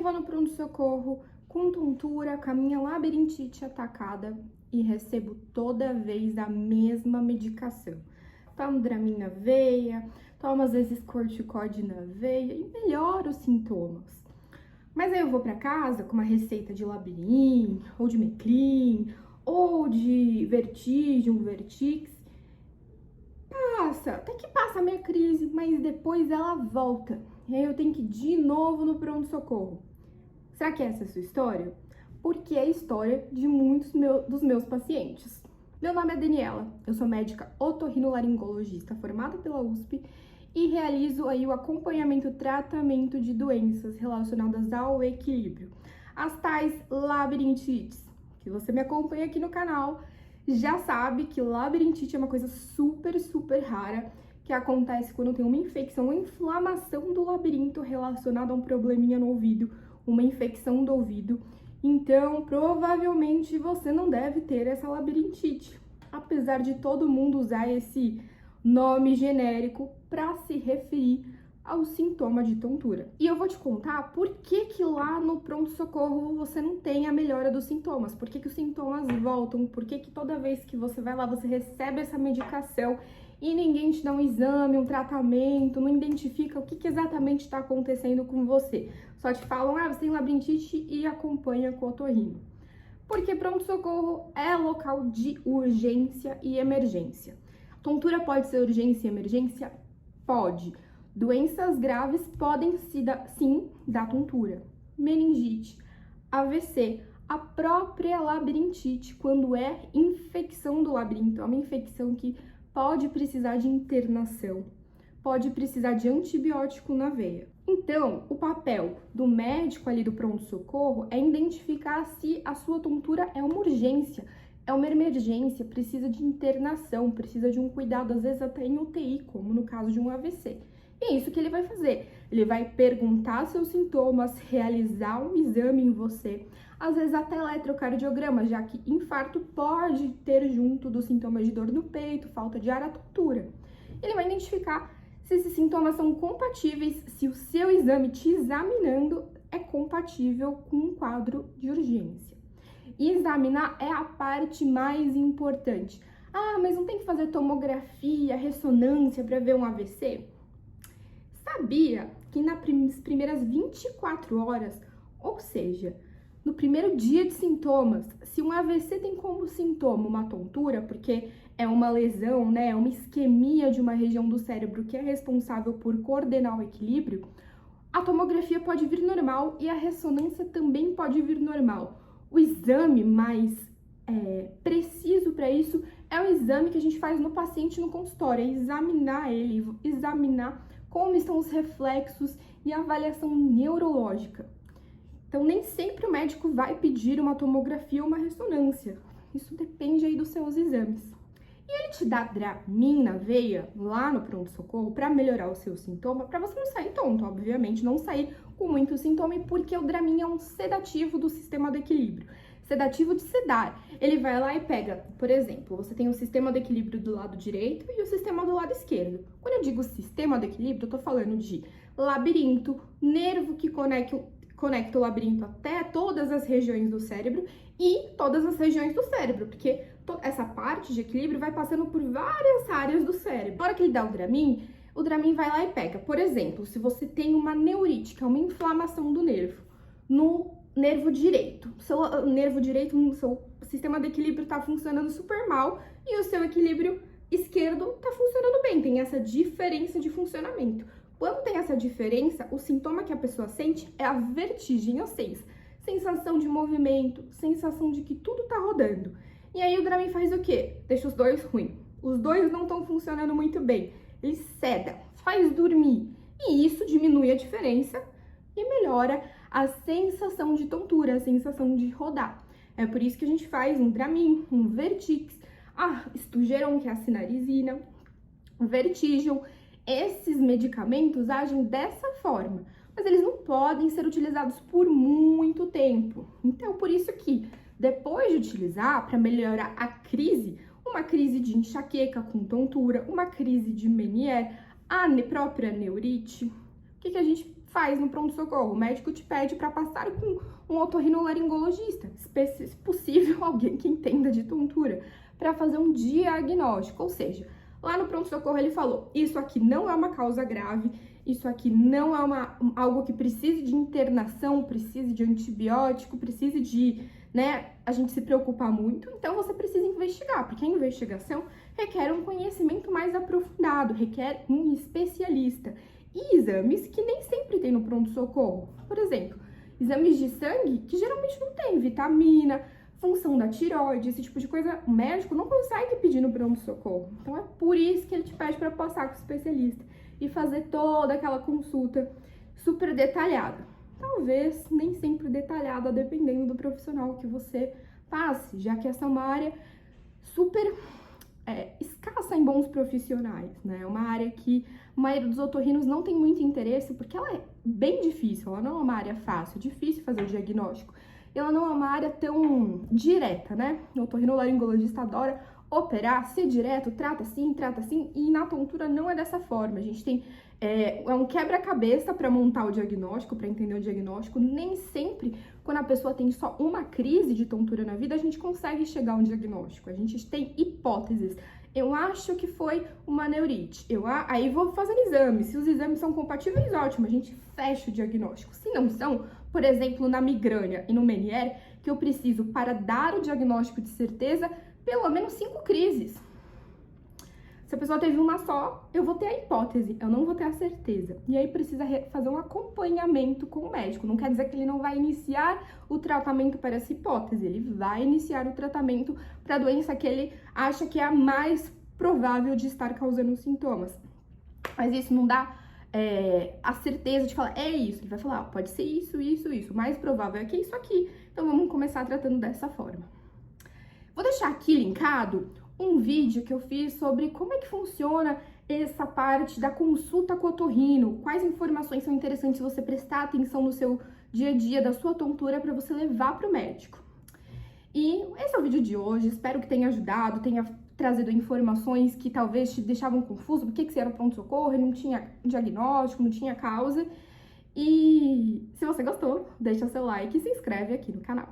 eu vou no pronto-socorro com tontura, com a minha labirintite atacada e recebo toda vez a mesma medicação. Tomo Dramin na veia, tomo às vezes corticóide na veia e melhora os sintomas. Mas aí eu vou para casa com uma receita de Labirin, ou de Meclin, ou de Vertigem, Vertix. Até que passa a minha crise, mas depois ela volta. E aí eu tenho que ir de novo no pronto-socorro. Será que essa é a sua história? Porque é a história de muitos dos meus pacientes. Meu nome é Daniela, eu sou médica otorrinolaringologista formada pela USP e realizo aí o acompanhamento e tratamento de doenças relacionadas ao equilíbrio, as tais labirintites. Que você me acompanha aqui no canal já sabe que labirintite é uma coisa super rara que acontece quando tem uma infecção ou inflamação do labirinto relacionada a um probleminha no ouvido, uma infecção do ouvido. Então, provavelmente você não deve ter essa labirintite, apesar de todo mundo usar esse nome genérico para se referir ao sintoma de tontura. E eu vou te contar por que lá no pronto-socorro você não tem a melhora dos sintomas, por que os sintomas voltam, por que toda vez que você vai lá você recebe essa medicação e ninguém te dá um exame, um tratamento, não identifica o que exatamente está acontecendo com você. Só te falam, você tem labirintite e acompanha com o otorrino. Porque pronto-socorro é local de urgência e emergência. Tontura pode ser urgência e emergência? Pode. Doenças graves podem sim dar tontura. Meningite, AVC, a própria labirintite, quando é infecção do labirinto, é uma infecção que pode precisar de internação, pode precisar de antibiótico na veia. Então, o papel do médico ali do pronto-socorro é identificar se a sua tontura é uma urgência, é uma emergência, precisa de internação, precisa de um cuidado, às vezes até em UTI, como no caso de um AVC. E é isso que ele vai fazer. Ele vai perguntar seus sintomas, realizar um exame em você, às vezes até eletrocardiograma, já que infarto pode ter junto dos sintomas de dor no peito, falta de ar, a tontura. Ele vai identificar se esses sintomas são compatíveis, se o seu exame te examinando é compatível com um quadro de urgência. E examinar é a parte mais importante. Mas não tem que fazer tomografia, ressonância para ver um AVC? Sabia que nas primeiras 24 horas, ou seja, no primeiro dia de sintomas, se um AVC tem como sintoma uma tontura, porque é uma lesão, né, é uma isquemia de uma região do cérebro que é responsável por coordenar o equilíbrio, a tomografia pode vir normal e a ressonância também pode vir normal. O exame mais preciso para isso é o exame que a gente faz no paciente no consultório, é examinar ele, examinar como estão os reflexos e a avaliação neurológica. Então, nem sempre o médico vai pedir uma tomografia ou uma ressonância. Isso depende aí dos seus exames. E ele te dá Dramin na veia, lá no pronto-socorro, para melhorar o seu sintoma, para você não sair tonto, obviamente, não sair com muito sintoma, porque o Dramin é um sedativo do sistema do equilíbrio. Sedativo de sedar. Ele vai lá e pega, por exemplo, você tem o sistema do equilíbrio do lado direito e o sistema do lado esquerdo. Quando eu digo sistema do equilíbrio, eu tô falando de labirinto, nervo que conecta o labirinto até todas as regiões do cérebro e todas as regiões do cérebro, porque essa parte de equilíbrio vai passando por várias áreas do cérebro. Na hora que ele dá o Dramin vai lá e pega, por exemplo, se você tem uma neurite, que é uma inflamação do nervo, no nervo direito. Seu nervo direito, seu sistema de equilíbrio tá funcionando super mal e o seu equilíbrio esquerdo tá funcionando bem, tem essa diferença de funcionamento. Quando tem essa diferença, o sintoma que a pessoa sente é a vertigem, ou seja, sensação de movimento, sensação de que tudo tá rodando. E aí o Dramin faz o quê? Deixa os dois ruins. Os dois não estão funcionando muito bem. Ele ceda, faz dormir. E isso diminui a diferença e melhora a sensação de tontura, a sensação de rodar. É por isso que a gente faz um Dramin, um Vertix, Estugeron, que é a cinarizina, Vertigem. Esses medicamentos agem dessa forma, mas eles não podem ser utilizados por muito tempo. Então, por isso que, depois de utilizar, para melhorar a crise, uma crise de enxaqueca com tontura, uma crise de Meniere, a própria neurite, o que a gente faz no pronto-socorro? O médico te pede para passar com um otorrinolaringologista, se possível, alguém que entenda de tontura, para fazer um diagnóstico. Ou seja, lá no pronto-socorro ele falou, isso aqui não é uma causa grave, isso aqui não é algo que precise de internação, precise de antibiótico, precise de, a gente se preocupar muito, então você precisa investigar, porque a investigação requer um conhecimento mais aprofundado, requer um especialista. E exames que nem sempre tem no pronto-socorro. Por exemplo, exames de sangue que geralmente não tem vitamina, função da tireoide, esse tipo de coisa, o médico não consegue pedir no pronto-socorro. Então é por isso que ele te pede para passar com o especialista e fazer toda aquela consulta super detalhada. Talvez nem sempre detalhada, dependendo do profissional que você passe, já que essa é uma área super escassa em bons profissionais, né? É uma área que a maioria dos otorrinos não tem muito interesse, porque ela é bem difícil, ela não é uma área fácil, é difícil fazer o diagnóstico. Ela não é uma área tão direta, né? O otorrinolaringologista adora operar, ser direto, trata assim, e na tontura não é dessa forma. A gente tem um quebra-cabeça para montar o diagnóstico, para entender o diagnóstico. Nem sempre, quando a pessoa tem só uma crise de tontura na vida, a gente consegue chegar a um diagnóstico. A gente tem hipóteses. Eu acho que foi uma neurite. Aí vou fazendo exames. Se os exames são compatíveis, ótimo, a gente fecha o diagnóstico. Se não são, por exemplo, na migrânia e no Meniere, que eu preciso, para dar o diagnóstico de certeza, pelo menos 5 crises. Se a pessoa teve uma só, eu vou ter a hipótese, eu não vou ter a certeza. E aí precisa fazer um acompanhamento com o médico. Não quer dizer que ele não vai iniciar o tratamento para essa hipótese. Ele vai iniciar o tratamento para a doença que ele acha que é a mais provável de estar causando sintomas. Mas isso não dá a certeza de falar, é isso. Ele vai falar, pode ser isso, isso, isso. O mais provável é que é isso aqui. Então vamos começar tratando dessa forma. Vou deixar aqui linkado um vídeo que eu fiz sobre como é que funciona essa parte da consulta com o otorrino, quais informações são interessantes você prestar atenção no seu dia a dia, da sua tontura, para você levar para o médico. E esse é o vídeo de hoje, espero que tenha ajudado, tenha trazido informações que talvez te deixavam confuso, por que você era pronto-socorro, não tinha diagnóstico, não tinha causa. E se você gostou, deixa seu like e se inscreve aqui no canal.